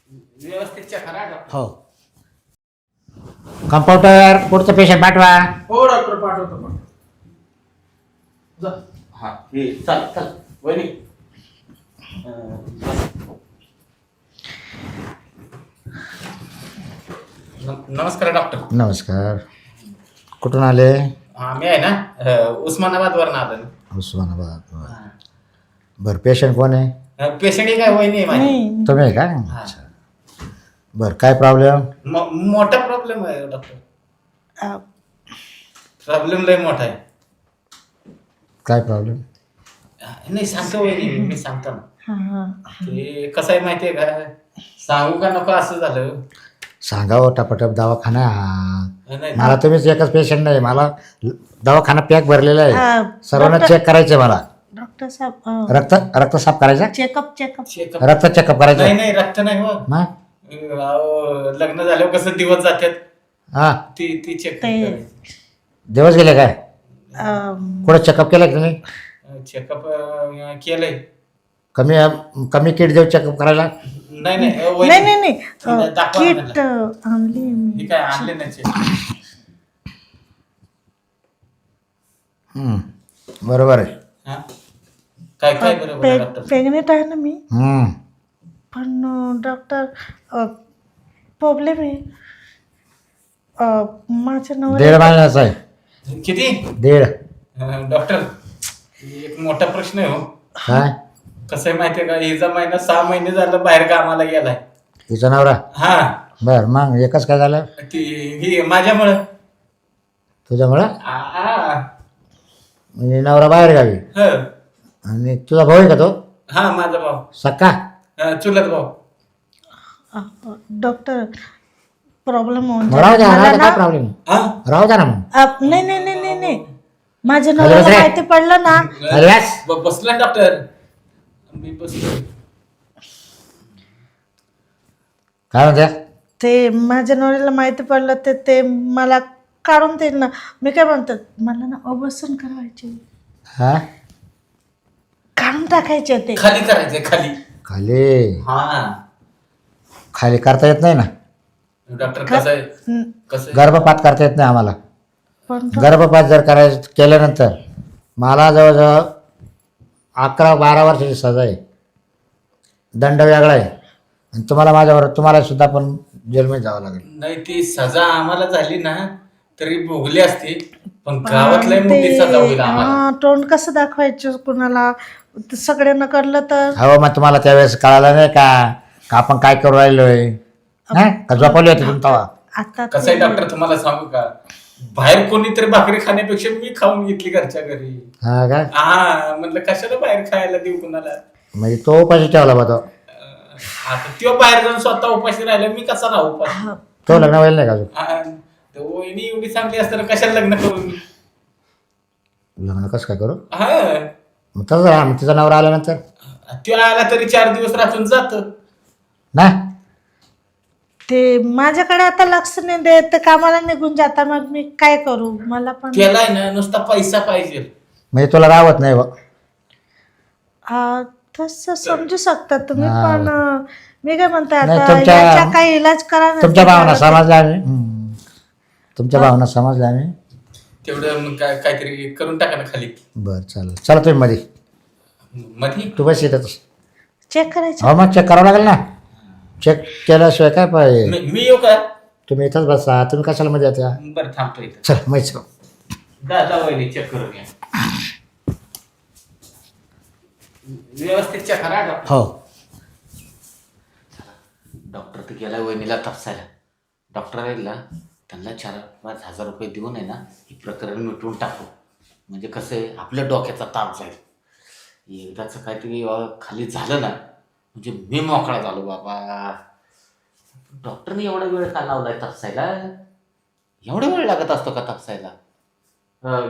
व्यवस्थित चेक करा डॉक्टर. हो. कम्पाउंडर पुढचं पेशंट पाठवा. हो डॉक्टर पाठवतो. जा. हा हे चल चल वहिनी. नमस्कार डॉक्टर. नमस्कार. कुठून आले? हा मी आहे ना उस्मानाबाद वरून आलो ना. उस्मानाबाद. बरं पेशंट कोण आहे? पेशंट काय वहिनी आहे माझी. तुम्ही आहे का? हा. अच्छा. बरं काय प्रॉब्लेम? मोठा प्रॉब्लेम आहे डॉक्टर. प्रॉब्लेम लय मोठा आहे. काय प्रॉब्लेम? नाही सांगतो वहिनी मी सांगतो ना. ते कसं आहे माहितीये का, सांगू का नको असं झालं. सांगा हो टपाटप दवाखाना. नाही मला तुम्हीच एकच पेशंट नाही, मला दवाखाना पॅक भरलेला आहे. सर्वांना चेक करायचंय मला. डॉक्टर साहेब रक्त साफ करायचं. Checkup checkup. रक्त चेकअप करायचं. नाही नाही रक्त नाही हो. मग अहो, लग्न झाल्यावर कसं दिवस जातात हा ती चेक दिवस गेले काय? कुठं चेकअप केलं की तुम्ही? चेकअप केलंय. कमी कमी किट देऊ चेकअप करायला? नाही नाही नाही वहिनी, नाही नाही दाखवा किट मला. आणली हे काय आणले नाही check. बरोबर आहे. हा? काय काय बरोबर आहे डॉक्टर. प्रेग्नेंट आहे ना मी. पण डॉक्टर प्रॉब्लेम आहे. माझ्या 1.5 नवऱ्या महिन्याचा आहे. किती 1.5. डॉक्टर एक मोठा प्रश्न आहे हो. काय? कसं आहे माहितीये का, हिचा महिना 6 महिने झालं बाहेर कामाला गेलाय. तिचा नवरा? हा बर मग एकच काय झालं? ती ही माझ्यामुळं. तुझ्यामुळं? हा म्हणजे नवरा बाहेर गावी आणि तुझा भाऊ आहे का तो? हा माझा भाऊ. सक्का? चुलत भाऊ. डॉक्टर प्रॉब्लेम होऊन राहू द्या, मला राहू द्या, काय ना प्रॉब्लेम? हा? राहू द्या ना मग. नाही नाही नाही नाही नाही माझ्या नवऱ्याला दुसरे? माहिती पडलं ना. अलियास? बसला डॉक्टर. मी बसलो. काय म्हणते? ते माझ्या नवऱ्याला माहिती पडलं ते मला काढून देईल ना. मी काय म्हणतात मला ना अवसन करायचे, हा काढून टाकायचे ते. खाली करायचंय खाली. खाली हा खाली करता येत नाही ना. डॉक्टर कसं आहे कसं आहे? गर्भपात करता येत नाही आम्हाला. पण गर्भपात जर करायचं केल्यानंतर मला जवळजवळ 11-12 वर्षाची सजा आहे. दंड वेगळा आहे. आणि तुम्हाला माझ्याबरोबर तुम्हाला सुद्धा पण जेलमध्ये जावं लागेल. नाही ती सजा आम्हाला झाली ना तरी भोगली असती, पण गावातल्या मोठी सजा होईल आम्हाला. तोंड कसं दाखवायचं कुणाला, ते सगळ्यांना कळलं तर. हो मग तुम्हाला त्यावेळेस कळालं नाही का आपण काय करू राहिलोय? हा का झोपवली होती तुम्ही तेव्हा? आता कसं आहे डॉक्टर तुम्हाला सांगू का, बाहेर कोणीतरी भाकरी खाण्यापेक्षा मी खाऊन घेतली घरच्या घरी. हा का? हा म्हणलं कशाला बाहेर खायला देऊ कुणाला. म्हणजे तो उपाशी ठेवला बा तो. आता तो बाहेर जाऊन स्वतः उपाशी राहिला, मी कसा राहू उपाशी. तो लग्न व्हायला नाही का अजून? हा, तर वहिनी एवढी चांगली असताना कशाला लग्न करू मी. लग्न कसं काय करू? हा मग तसं राहा, मग तिचा नवरा आल्यानंतर तो आला तरी 4 दिवस राहून जात. ना ते माझ्याकडे आता लक्ष नाही देत, ते कामाला निघून जाता. मग मी काय करू, मला पण त्याला आहे ना नुसता पैसा पाहिजे. म्हणजे तुला राहत नाही बा. तसं समजू शकता तुम्ही. हा. पण मी काय म्हणते नाही, आता तुमच्या- याचा काही इलाज करा ना. तुमच्या भावना समजल्या आम्ही. तुमच्या भावना समजल्या आम्ही. तेवढं मग काहीतरी करून टाका ना खाली बरं चालेल. चला तुम्ही मध्ये. मध्ये. तू बस येतच. चेक करायचं. हो मग चेक करावं लागेल ना. चेक केल्याशिवाय काय पाहिजे? मी येऊ का? तुम्ही इथंच बसा. तुम्ही कशाला मध्ये येत्या? बरं थांबतो इथं. चल माहिती का? जा वहिनी चेक करून घ्या. व्यवस्थित चेक करा डॉक्टर. हो. डॉक्टर तर गेला वहिनीला तपासायला. डॉक्टर राहील ना त्यांना 4-5 हजार रुपये देऊन आहे ना हे प्रकरण मिटवून टाकू. म्हणजे कसं आहे आपल्या डोक्याचा ताप जाईल. एकदाचं काहीतरी खाली झालं ना म्हणजे मी मोकळा झालो बाबा. डॉक्टरने एवढा वेळ का लावलाय तपासायला? एवढा वेळ लागत असतो का तपासायला?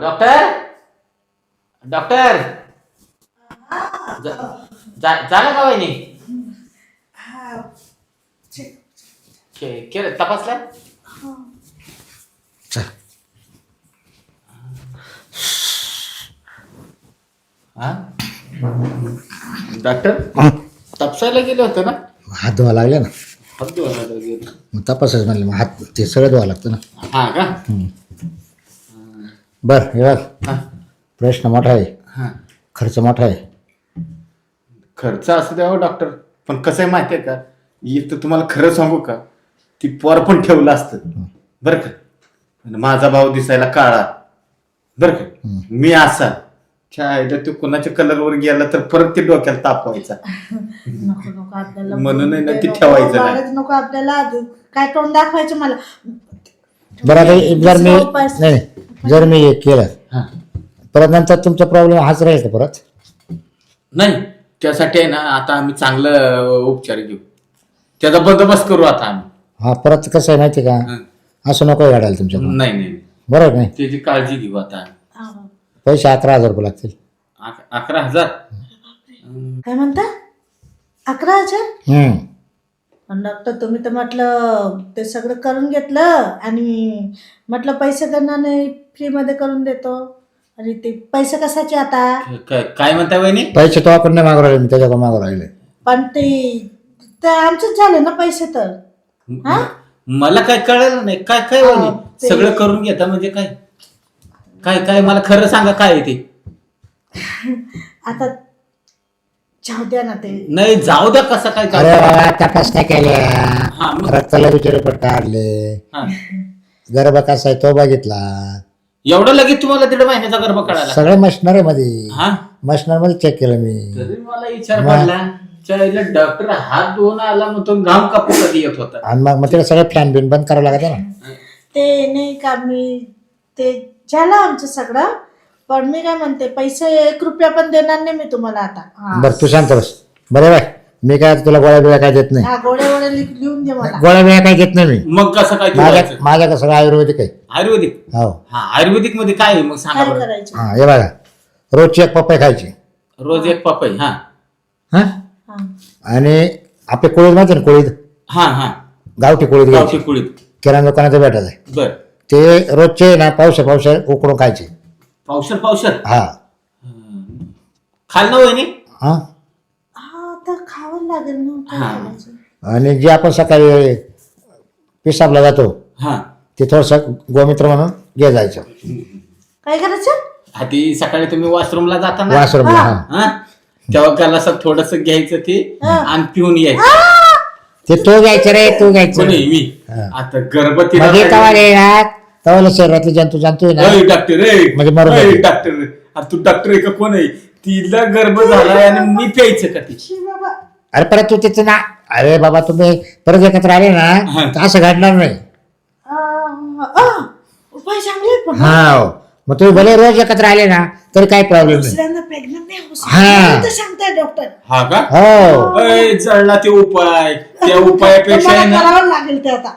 डॉक्टर डॉक्टर झालं का वहिनी? केलं तपासलं? चल. हा डॉक्टर तपासायला गेले होते ना? हात धुवा लागले ना. हात धुवायला गेलो. मग तपासच म्हणलं मग हात ते सगळं धुवावं लागतं ना. हा का? बरं हे बघ, हा प्रश्न मोठा आहे, हा. खर्च मोठा आहे. खर्च असू द्यावा डॉक्टर, पण कसं आहे माहिती आहे का, एक तर तुम्हाला खरं सांगू का, ती पोर पण ठेवलं असतं बरं का, आणि माझा भाऊ दिसायला काळा बरं का, मी असा छायला तो कोणाच्या कलरवर गेला तर परत ते डोक्याला ताप व्हायचा. नको नको आपल्याला म्हणून आहे ना ती नको, ठेवायचं नाही. बाळच नको आपल्याला. काय करून दाखवायचं मला? बरं आता जर मी दुसरा उपाय- नाही जर मी हे केलं हा. परत नंतर तुमचा प्रॉब्लेम हाच राहील का परत? नाही, त्यासाठी आहे ना आता आम्ही चांगलं उपचार घेऊ, त्याचा बंदोबस्त करू आता आम्ही. हा परत कसं आहे माहिती आहे का, हं. असं नको घडायला तुमच्याकडून. नाही नाही, बरोबर नाही? त्याची काळजी घेऊ आता आम्ही. हा. पैसे 11,000 रुपये लागतील. 11,000. काय म्हणता? 11,000? हम्म. पण डॉक्टर तुम्ही तर म्हटलं ते सगळं करून घेतलं आणि म्हटलं पैसे देणार नाही, फ्रीमध्ये करून देतो. आणि ते पैसे कशाचे आता? काय म्हणताय वहिनी? पैसे तो आपण नाही मागू राहिले, मी त्याच्याकडे मागू राहिले. पण ते आमचेच झाले ना पैसे तर. हा? मला काय कळलं नाही, काय काय वहिनी ते- सगळं करून घेता म्हणजे काय काय काय मला खरं सांगा काय आहे ते. आता जाऊ द्या ना ते. नाही जाऊ द्या, कसं काय अरे चालू? बाबा तपासण्या केल्या, हा, मग? रक्ताला रिपोर्ट काढले, हा. गर्भ कसा आहे तो बघितला, एवढं लगेच तुम्हाला 1.5 महिन्याचा गर्भ कळाला? सगळे मशनरी मध्ये हा, मध्ये चेक केलं मी. तरी मला विचार पडला, डॉक्टर हात धुवून आला मग तो घाम कापू कधी येत होता. आणि मग तिला सगळं फॅन बिन बंद करावं लागतं ना. ते नाही का, मी ते झालं आमचं सगळं. पण मी काय म्हणते, पैसे 1 रुपया पण देणार नाही मी तुम्हाला आता. हा. बरं तू शांत बस. बरं बाय, मी काय तुला गोळ्या बिळ्या काय देत नाही. हा, गोड्या गोड्या लिहून दे मला. गोळ्या बिळ्या काय देत नाही मी. मग कसं काय ठेवायचं? माझ्या सगळं आयुर्वेदिक आहे. आयुर्वेदिक? हो. हा, आयुर्वेदिक मध्ये काय आहे मग सांगा काय बरं. करायचं? हा हे बघा, रोजची एक पपई खायची. रोज एक पपई. हा हा हा. आणि आपले कोळीद माहिती ना, कोळीद हा हा, गावठी कोळीद घ्यायची, गावठी कुळीत. किराणा दुकानाचं भेटत आहे. बर, ते रोजचे ना पावशे उकडून खायचे. पावशर पावशर हा खाल ना वहिनी? हा. हा, आता खावं लागेल ना. काय हा. करायचं? आणि जे आपण सकाळी पिसाबला जातो हा ते थोडंसं गोमित्र म्हणून घे जायचं काय करायचं? हा, ती सकाळी तुम्ही वॉशरूमला जाता ना, वासरूमला. हा. हा हा, तेव्हा त्याला असं थोडस घ्यायचं ते हा. आणि पिऊन यायचं. ते तू घ्यायचं रे, तू घ्यायचं. कोणी मी? हा. आता गर्भवती म्हणजे तवा ना तवाला शरीरातले जंतू आहे ना, डॉक्टर म्हणजे मरून जाते. डॉक्टर, अरे तू डॉक्टर आहे का कोण आहे? तिला गर्भ झालाय आणि मी प्यायचं का ती? शी बाबा. अरे परत तू तिचं ना, अरे बाबा तुम्ही परत एकत्र आले ना हा. तर असं घडणार नाही. उपाय चांगले आहेत पण. हा मग तुम्ही भले रोज एकत्र आले ना तरी काही प्रॉब्लेम नाही. दुसऱ्यांना प्रेग्नंट नाही होऊ शकत. हा. म्हणून तर सांगताय डॉक्टर. हा का? हो अय, जळला ते उपाय, त्या उपायापेक्षा आहे मला ना. करावं लागेल ते आता.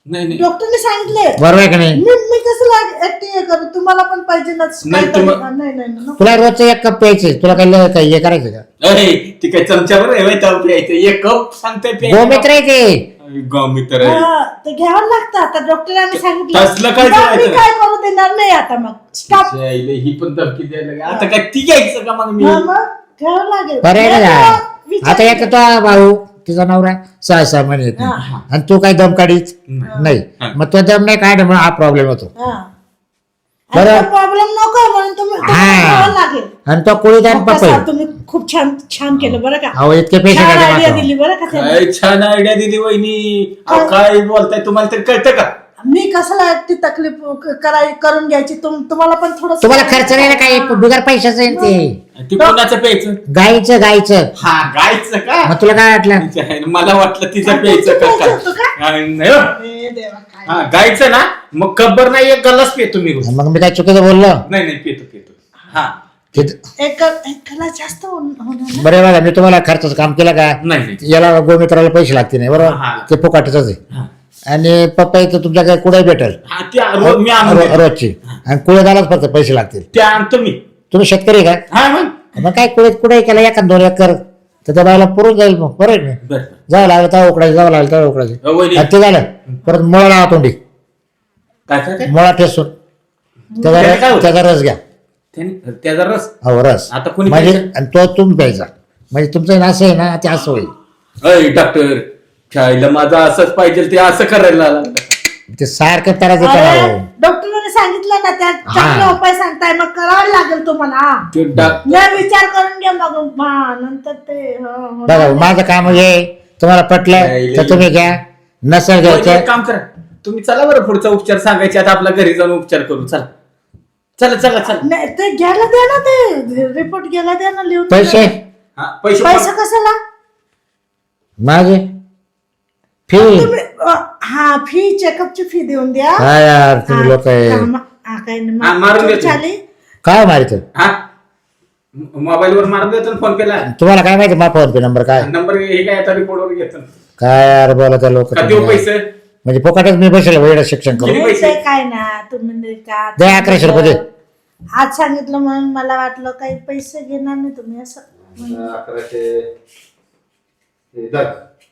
नाही नाही डॉक्टरने सांगितले. बरोबर आहे का नाही? मी कसं ऍक्टिंग करू? तुम्हाला पण पाहिजे ना नाही, काहीतरी. तुम्हा- नाही नको. तुला रोजचं एक कप प्यायचे, तुला काही हे करायचं का? अय, ती काय चमच्यावर आहे होय तेव्हा प्यायचं? एक कप सांगताय प्यायचं? गोमित्र आहे ते. गोमित्र आहे. हा, ते घ्यावं लागतं आता. डॉक्टरांनी सांगितलं. तसलं काय मी जेवायचं? काय करू देणार नाही आता. मग स्टॉप. जायला ही पण धमकी द्यायला लागली. आता काय ती घ्यायचं का मग मी? मग घ्यावं लागेल. बरं आहे नाही ना. तर विचार आता एक तो भाऊ तिचा नवरा 6 महिने येत नाही. हा. आणि तू काही दम काढीच नाही, हा. मग तो दम नाही काढ म्हणून हा प्रॉब्लेम होतो. बरं. प्रॉब्लेम नको म्हणून तुम्हाला हा. घ्यावं लागेल. आणि तो कुळीदान मग पपई. कसं तुम्ही खूप छान छान केलं बरं का. अहो इतके पैसे छान काय आयडिया देणार? दिली बरं का त्यांनी. काय छान आयडिया दिली वहिनी. अहो, काय बोलताय तुम्हाला तरी कळतं का? मी कसला ती तकलीफ करून घ्यायची तुम्हाला पण थोडं. तुम्हाला खर्च नाही ना काही, बिगर पैशाचं आहे ना ते. ती कोणाचं प्यायचं? गाईचं हा, गायचं का? मग तुला काय वाटलं? तिचं आहे ना, मला वाटलं तिचं काय प्यायचं का प्यायचं होतं का? काय? नाही हो. हा, गायचं ना, मग कब्बर नाही एक गल्लाच पितो मी रोज. मग मी काय चुकीचं बोललो? नाही नाही, पितो. हा, एकाला जास्त होणार ना. बरे बघा, मी तुम्हाला खर्चाचं काम केलं का? नाही नाही. याला गोमित्राला पैसे लागते नाही हा. बरोबर, ते फुकाटच आहे. हा. आणि पप्पा तर तुमच्याकडे कुठे भेटेल हा, त्या रोज मी आणून देतो. रोजची. आणि कुळेदालाच फक्त पैसे लागतील. त्या आणतो मी. तुम्ही शेतकरी का? हा मग मग काय कुठे केलं एका 2 एकर तर त्या बायला पुरून जाईल. मग बरोबर आहे. बर. जावं लागलं तेव्हा उकडायचं, जावं लागलं तेव्हा उकडायचं. वहिनी, आणि ते झालं परत मुळा लावा तोंडी, काय मुळा ठेसून त्याने काय होतं? त्याचा रस घ्या. त्याचा रस हो रस. आता कोणी म्हणजे प्यायचं? आणि तो तुम्ही प्यायचा, म्हणजे तुमचं असं आहे ना ते असं होईल. अय डॉक्टर, शाळेला माझं असंच पाहिजे ते असं करायला लागलं. ते सारखं त्रास देतो अरे, राव. डॉक्टरांनी सांगितलं ना त्या चांगले उपाय सांगताय मग करावं लागेल तुम्हाला. ते लय विचार करून घ्या मग नंतर ते बघा माझं काम हे तुम्हाला पटलं तर तुम्ही घ्या, नसेल घ्यायचं एक काम करा तुम्ही, चला बरं पुढचा उपचार सांगायचे आता आपल्या घरी जाऊन उपचार करू. चला चला चला चला. नाही, ते घ्यायला द्या ना, ते रिपोर्ट घ्यायला द्या ना लिहून. पैसे हा पैसे पैसा कशाला माझे फी. तुम्ही हा फी चेकअपची फी देऊन द्या. काय यार तुम्ही लोक आहे. काही नाही हा, मारून चूक देतो. झाली. काय मारित हा मोबाईल वर मारून देतो फोन पेला. तुम्हाला काय माहिती मा फोन पे नंबर काय नंबर हे काय आता रिपोर्ट वर घेतो. काय यार बोला त्या लोक का देऊ पैसे? म्हणजे फुकटच मी बसेल वेळ शिक्षण करू. किती नाही, पैसे? ते काय ना तुम्ही का दे 1100 रुपये दे. आज सांगितलं म्हणून मला वाटलं काही पैसे घेणार नाही तुम्ही असं.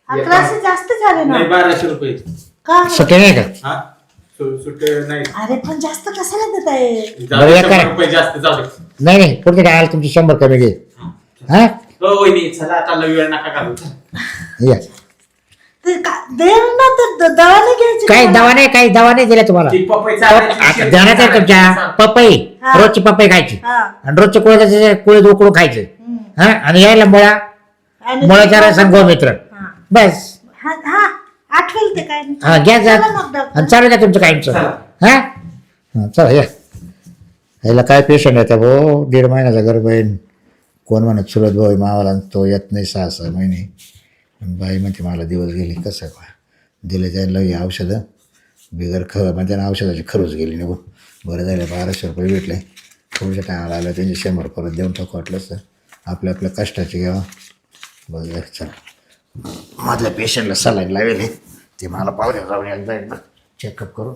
1100 जास्त झाले ना. नाही 1200 रुपये. का सुट्टी नाही का? हा सुट्टे नाही. अरे पण जास्त कशाला देत आहे. जाऊ बरं, दे, एक 100 करा. रुपये जास्त जाऊ दे. नाही नाही पुढे काय आलं तुमची 100 कमी घे. हा हो वहिनी चला आता लय वेळ नका घालू. या. ते दे ना, ते दवा नाही घ्यायची काही का? दवा नाही, काही दवा नाही दिला तुम्हाला. ती पपई आता ध्यानात आहे तुमच्या पपई हा. रोजची पपई खायची हा. आणि रोजचे कुळे उकडून खायचे. हम्म. हा आणि यायला मुळा आणि मुळाच्या रसन गोमित्र हा. बस. हा आठवेल ते काय नाही. हा घ्या जा चला मग डॉक्टर. आणि चालू द्या तुमचं कायमचं. हा हा, चला या. याला काय पेशंट येतं भाऊ, 1.5 महिन्याचा गर्भ आहे. कोण म्हणत चुलत भाऊ मावाला तो येत नाही 6-6 महिने. आणि बाई म्हणते मला दिवस गेले कसं काय दिले त्याला ही औषधं बिगर म्हणजे औषधाची खरंच गेली निघून. बरं झालं 1200 रुपये भेटले. थोड्याशा टायमाला आलं त्यांचे 100 परत देऊन टाकू वाटलंच तर आपल्या कष्टाचे घ्यावं. बरं चला मधल्या पेशंटला सलाईन लावेल ते मला पाहुण्या जाऊन एकदा चेकअप करू.